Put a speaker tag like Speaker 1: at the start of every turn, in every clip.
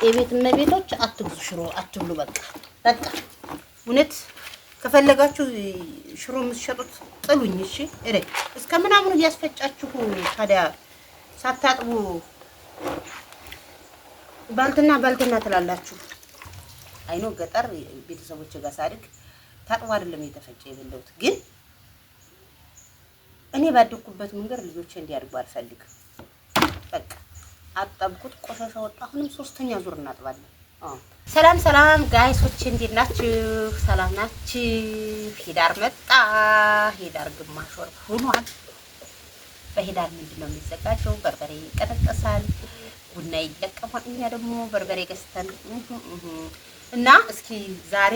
Speaker 1: የቤት እመቤቶች አትግዙ ሽሮ አትብሉ። በቃ እውነት ከፈለጋችሁ ሽሮ የምትሸጡት ጥሉኝ። እሺ እስከ ምናምኑ እያስፈጫችሁ ታዲያ ሳታጥቡ ባልትና ትላላችሁ። አይኖ ገጠር ቤተሰቦች ጋር ሳድግ ታጥቦ አይደለም የተፈጨ የበለውት። ግን እኔ ባደኩበት መንገድ ልጆቼ እንዲያድጉ አልፈልግም። በቃ አጠብኩት፣ ቆሻሻ ወጣ። አሁንም ሶስተኛ ዙር እናጥባለን። ሰላም ጋይሶች እንዴት ናችሁ? ሰላም ናችሁ? ሂዳር መጣ። ሂዳር ግማሽ ወር ሆኗል። በሂዳር ምንድነው የሚዘጋጀው? በርበሬ ይቀጠቀሳል፣ ቡና ይለቀማል። እኛ ደግሞ በርበሬ ገዝተን እና እስኪ ዛሬ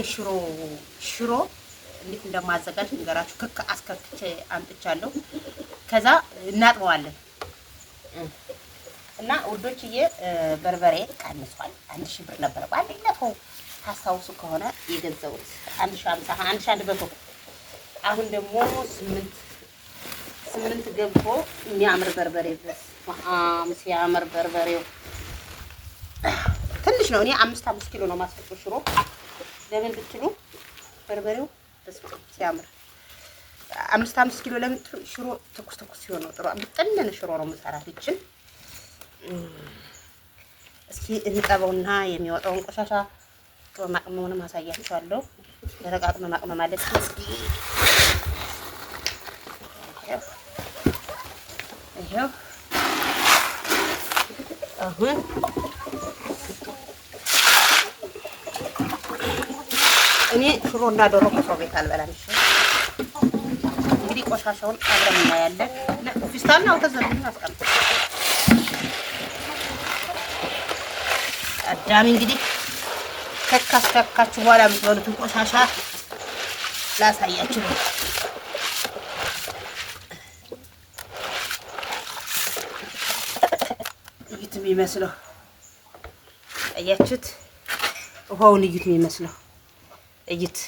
Speaker 1: ሽሮ እንዴት እንደማዘጋጅ ንገራችሁ። ክክ አስከክቼ አምጥቻለሁ። ከዛ እናጥበዋለን እና ውዶችዬ በርበሬ ቀንሷል። 1000 ብር ነበር ባለፈው ታስታውሱ ከሆነ የገዛሁት 1100። አሁን ደግሞ 8 ገብቶ የሚያምር በርበሬ ድረስ ሲያምር በርበሬው ትንሽ ነው። እኔ 5 ኪሎ ነው ማስፈጨው ሽሮ። ለምን ብትሉ በርበሬው ሲያምር 5 ኪሎ ለምትሉ ሽሮ ትኩስ ሲሆን ነው ጥሩ። ምጥነነ ሽሮ ነው የምሰራት ይችል። እስኪ እንጠበውና የሚወጣውን ቆሻሻ ማቅመሙንም አሳያችኋለሁ። ደረቃቅመ ማቅመም ማለት እስኪ ይሄው አሁን እኔ ሽሮ እና ዶሮ ከሰው ቤት አልበላም። እሺ እንግዲህ ቆሻሻውን አብረን እናያለን። ፊስታልና አውተዘን አስቀምጥ አዳም እንግዲህ ከካስካካችሁ በኋላ የምትበሉትን ቆሻሻ ላሳያችሁ። እዩት የሚመስለው አያችሁት? ውሃውን እዩት የሚመስለው እዩት።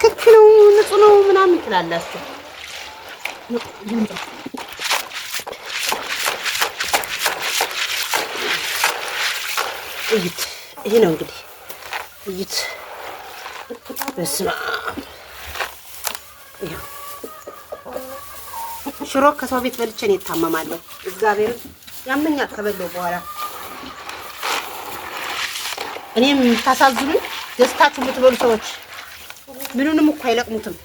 Speaker 1: ክክ ነው ንጹህ ነው ምናምን ትላላችሁ። እዩት። ይሄ ነው እንግዲህ እዩት። በስመ አብ ሽሮ ከሰው ቤት በልቼ ነው የታመማለሁ። እግዚአብሔር ያመኛል ከበለው በኋላ። እኔም ታሳዝኑኝ ገዝታችሁ የምትበሉ ሰዎች ምኑንም እኮ አይለቅሙትም።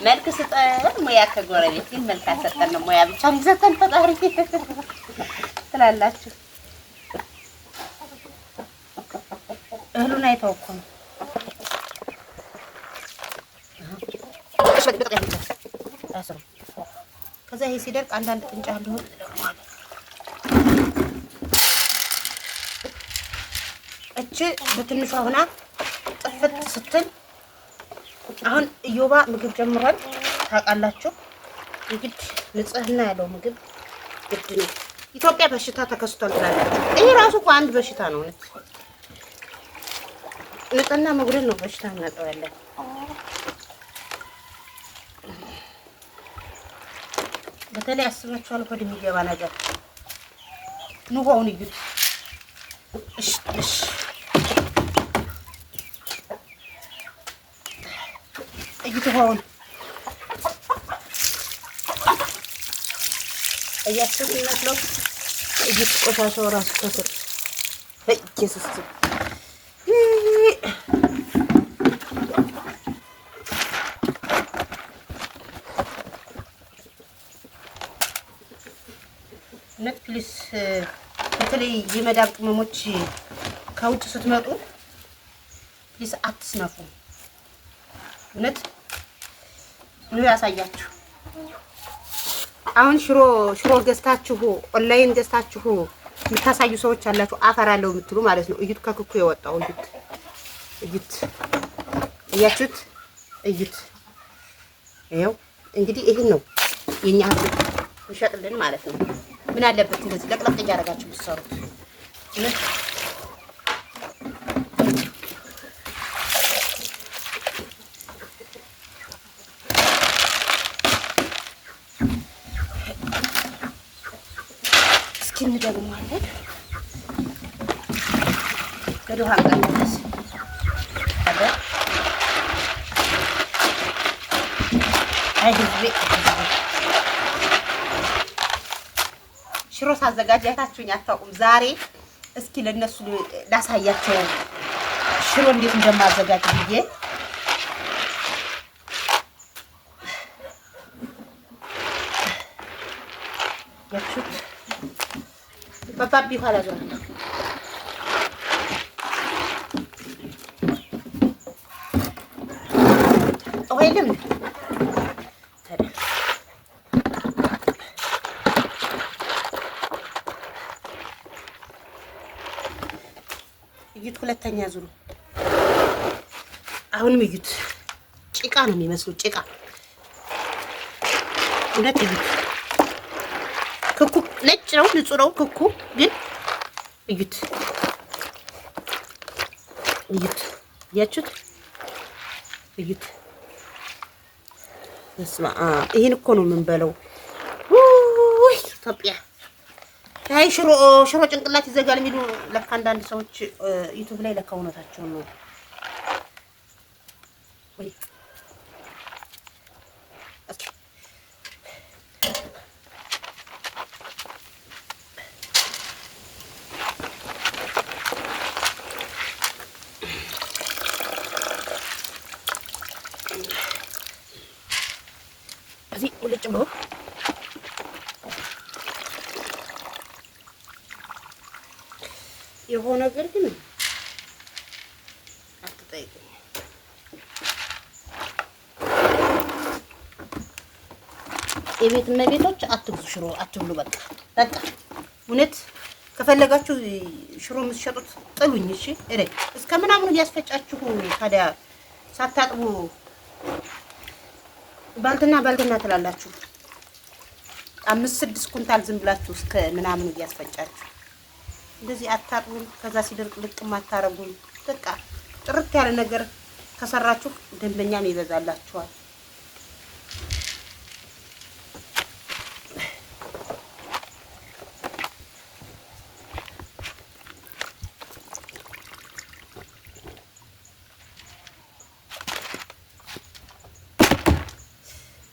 Speaker 1: መልክ ስጠን ሙያ ከጎረቤት ግን መልክ አሰጠን ነው ሙያ ብቻ ይዘተን ፈጣሪ ትላላችሁ። እህሉን አይተው እኮ ነው። ከዛ ይሄ ሲደርቅ አንዳንድ ቅንጫ ሊሆን እቺ በትንሿ ሆና ጥፍት ስትል አሁን እዮባ ምግብ ጀምሯል። ታውቃላችሁ እንግዲህ ንጽህና ያለው ምግብ ግድ ነው። ኢትዮጵያ በሽታ ተከስቷል ትላላችሁ። ይሄ ራሱ እኮ አንድ በሽታ ነው። ንጽህና መጉደል ነው በሽታ እናጠው ያለን። በተለይ አስባችኋል ወደ የሚገባ ነገር ኑሮውን እዩት። እሺ እዩት ውሃውን እያችሁት ይመስለው እዩት። ቆሻሻው ራሱ ከስር ኢየሱስ ፕሊስ በተለይ የመዳብ ቅመሞች ከውጭ ስትመጡ ፕሊስ አትስነፉ። እውነት ነው ያሳያችሁ። አሁን ሽሮ ገዝታችሁ ኦንላይን ገዝታችሁ የምታሳዩ ሰዎች አላችሁ። አፈራለሁ የምትሉ ማለት ነው። እዩት ከክኩ የወጣው እዩት። እያችሁት እዩት። ይኸው እንግዲህ ይሄን ነው የኛ ህዝብ ይሸጥልን ማለት ነው። ምን አለበት እንደዚህ ለቅለቅ እያደረጋችሁ ብትሰሩት። እስኪ እንደግመዋለን። ወደ ውሃ ቀንስ አለ። አይ ህዝቤ ሽሮ ሳዘጋጅ አይታችሁኝ አታውቁም። ዛሬ እስኪ ለነሱ ላሳያቸው ሽሮ እንዴት እንደማዘጋጅ ብዬ ያችሁት በባቢ ኋላ ዞር ወይልም እዩት። ሁለተኛ ዙሩ። አሁንም እዩት። ጭቃ ነው የሚመስለው ጭቃ። እውነት እዩት። ክኩ ነጭ ነው፣ ንጹህ ነው ክኩ ግን እዩት፣ እዩት፣ ያችሁት እዩት። በስመ አብ ይሄን እኮ ነው የምንበለው። ውይ ኢትዮጵያ አይ ሽሮ ጭንቅላት ይዘጋል የሚሉ ለካ አንዳንድ ሰዎች ዩቲዩብ ላይ ለካ እውነታቸውን ነው። ወይ ኦኬ እዚህ ሙልጭ ብሎ የሆነ ነገር ግን አትጠይቁኝ። የቤት እመቤቶች አትብዙ ሽሮ አትብሉ። በቃ እውነት ከፈለጋችሁ ሽሮ የምትሸጡት ጥሉኝ። እሺ እስከ ምናምኑ እያስፈጫችሁ ታዲያ ሳታጥቡ ባልትና ትላላችሁ። 5-6 ኩንታል ዝም ብላችሁ እስከ ምናምኑ እያስፈጫችሁ እንደዚህ አታጥቡም። ከዛ ሲደርቅ ልቅም አታረጉም። በቃ ጥርት ያለ ነገር ከሰራችሁ ደንበኛም ይበዛላችኋል።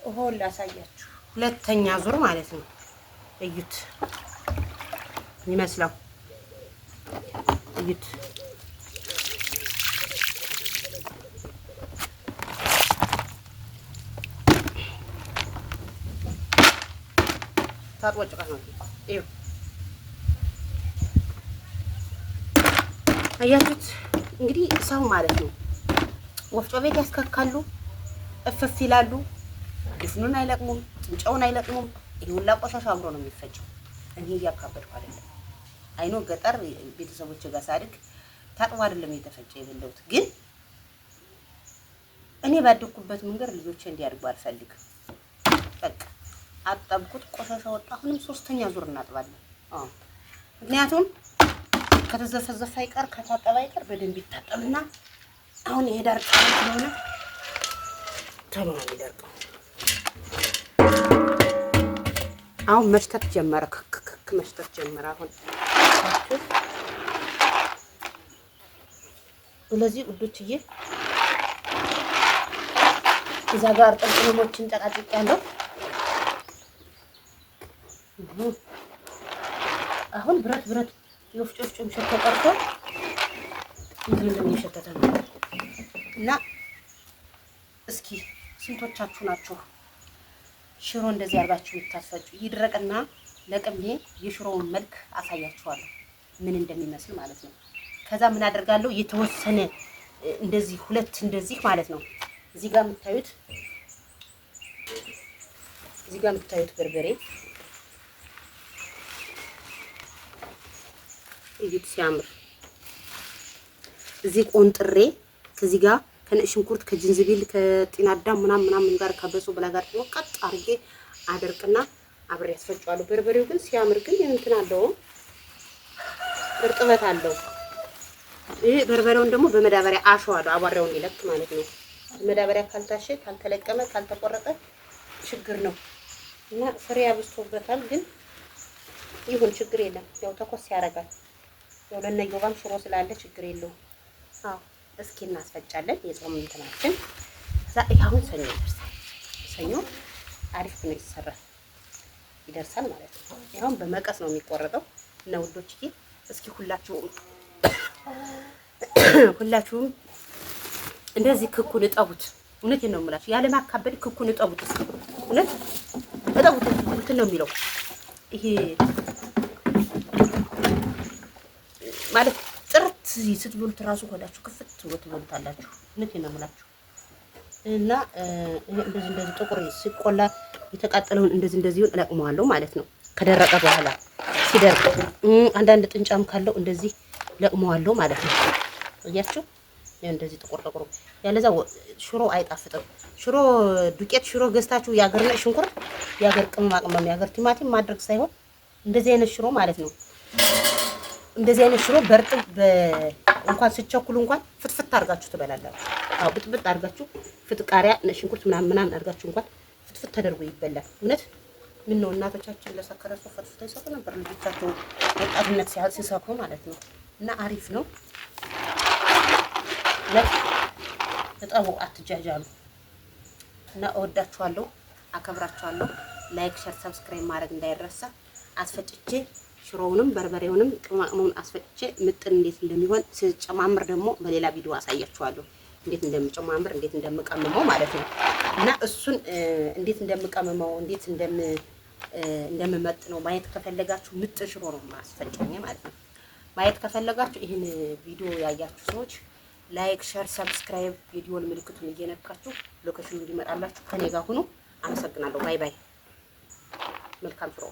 Speaker 1: ውሃውን ላሳያችሁ። ሁለተኛ ዙር ማለት ነው። እዩት ይመስላል። እዩት ታጥቦ ጭቃ ነው። እዩ አያችሁት? እንግዲህ ሰው ማለት ነው ወፍጮ ቤት ያስከካሉ፣ እፍፍ ይላሉ። ድፍኑን አይለቅሙም፣ ጥንጫውን አይለቅሙም። ይሄ ሁላ ቆሻሻ አብሮ ነው የሚፈጨው። እኔ እያካበድኩ አይደለም። አይኖ ገጠር ቤተሰቦች ጋር ሳድግ ታጥቦ አይደለም የተፈጨ የበለውት። ግን እኔ ባደኩበት መንገድ ልጆቼ እንዲያድጉ አልፈልግም። በቃ አጠብኩት፣ ቆሻሻ ወጣ። አሁንም 3ኛ ዙር እናጥባለን። ምክንያቱም ከተዘፈዘፈ አይቀር ከታጠበ አይቀር በደንብ ይታጠብና አሁን ይሄ ዳርቅ ስለሆነ ቶሎ ነው የሚደርቀው። አሁን መሽተት ጀመረ፣ ክክ መሽተት ጀመረ። አሁን ስለዚህ ውዶችዬ እዛ ጋር ጥልጥሎችን ጨቃጭቅ ያለው አሁን ብረት የወፍጮም ሸቶ ቀርቶ እንትን እንደሚሸተተ ነው። እና እስኪ ስንቶቻችሁ ናችሁ ሽሮ እንደዚህ አርጋችሁ የምታስፈጩ? ይድረቅና ለቅሜ የሽሮውን መልክ አሳያችኋለሁ ምን እንደሚመስል ማለት ነው። ከዛ ምን አደርጋለሁ? የተወሰነ እንደዚህ ሁለት እንደዚህ ማለት ነው። እዚህ ጋር የምታዩት በርበሬ እዩት ሲያምር። እዚህ ቆንጥሬ ከዚህ ጋር ከነጭ ሽንኩርት ከጅንዝቢል ከጤና አዳም ምናምን ጋር ከበሶ ብላ ጋር ወቀጥ አድርጌ አደርቅና አብሬ ያስፈጫዋለሁ። በርበሬው ግን ሲያምር ግን እንትን አለው እርጥበት አለው። ይሄ በርበሬውን ደግሞ በመዳበሪያ አሸዋለሁ አቧራውን ይለቅ ማለት ነው። በመዳበሪያ ካልታሸ ካልተለቀመ ካልተቆረጠ ችግር ነው። እና ፍሬ አብዝቶበታል፣ ግን ይሁን ችግር የለም። ያው ተኮስ ያደርጋል። ያው ለነየውባም ሽሮ ስላለ ችግር የለውም። አዎ እስኪ እናስፈጫለን የጾም እንትናችን። ከዛ አሁን ሰኞ ይደርሳል። ሰኞ አሪፍ ነው ይደርሳል ማለት ነው። ይሄን በመቀስ ነው የሚቆረጠው እና ውዶችዬ እስኪ ሁላችሁም እንደዚህ ክኩን እጠቡት። እውነቴን ነው የምላችሁ፣ ያለ ማካበድ ክኩን እጠቡት። እስኪ እውነት እጠቡት። እንትን ነው የሚለው ይሄ ማለት ጥርት ስትበሉት ራሱ ሆዳችሁ ክፍት ብሎ ትበሉታላችሁ። እውነቴን ነው የምላችሁ እና እንደዚህ ጥቁር ሲቆላ የተቃጠለውን እንደዚህ እለቅመዋለሁ ማለት ነው። ከደረቀ በኋላ ሲደርቅ አንዳንድ ጥንጫም ካለው እንደዚህ ለቅመዋለሁ ማለት ነው። እያችሁ እንደዚህ ጥቁር ያለዛ ሽሮ አይጣፍጥም። ሽሮ ዱቄት ሽሮ ገዝታችሁ የአገር ነጭ ሽንኩርት፣ የአገር ቅመም፣ የአገር ቲማቲም ማድረግ ሳይሆን እንደዚህ አይነት ሽሮ ማለት ነው። እንደዚህ አይነት ሽሮ በርጥብ እንኳን ስቸኩሉ እንኳን ፍትፍት አድርጋችሁ ትበላላችሁ። አዎ ብጥብጥ አድርጋችሁ ፍጥቃሪያ ሽንኩርት ምናምን አድርጋችሁ እንኳን ፍትፍት ተደርጎ ይበላል። እውነት ምን ነው እናቶቻችን ለሰከረ ሰው ፍትፍት ይሰጡ ነበር፣ ልጆቻቸው ወጣትነት ሲሰክሩ ማለት ነው። እና አሪፍ ነው። እጠቡ፣ አትጃጃሉ። እና እወዳችኋለሁ፣ አከብራችኋለሁ። ላይክ፣ ሼር፣ ሰብስክራይብ ማድረግ እንዳይረሳ። አስፈጭቼ ሽሮውንም በርበሬውንም ቅመሙን አስፈጭቼ ምጥን እንዴት እንደሚሆን ስጨማምር ደግሞ በሌላ ቪዲዮ አሳያችኋለሁ። እንዴት እንደምጨማምር እንዴት እንደምቀመመው ማለት ነው። እና እሱን እንዴት እንደምቀመመው እንዴት እንደምመጥነው ማየት ከፈለጋችሁ ምጥን ሽሮ ነው ማስፈጨኝ ማለት ነው። ማየት ከፈለጋችሁ ይህን ቪዲዮ ያያችሁ ሰዎች ላይክ፣ ሼር፣ ሰብስክራይብ የዲዮል ምልክቱን እየነካችሁ ሎኬሽኑ እንዲመጣላችሁ ከኔ ጋር ሁኑ። አመሰግናለሁ። ባይ ባይ። መልካም ሽሮ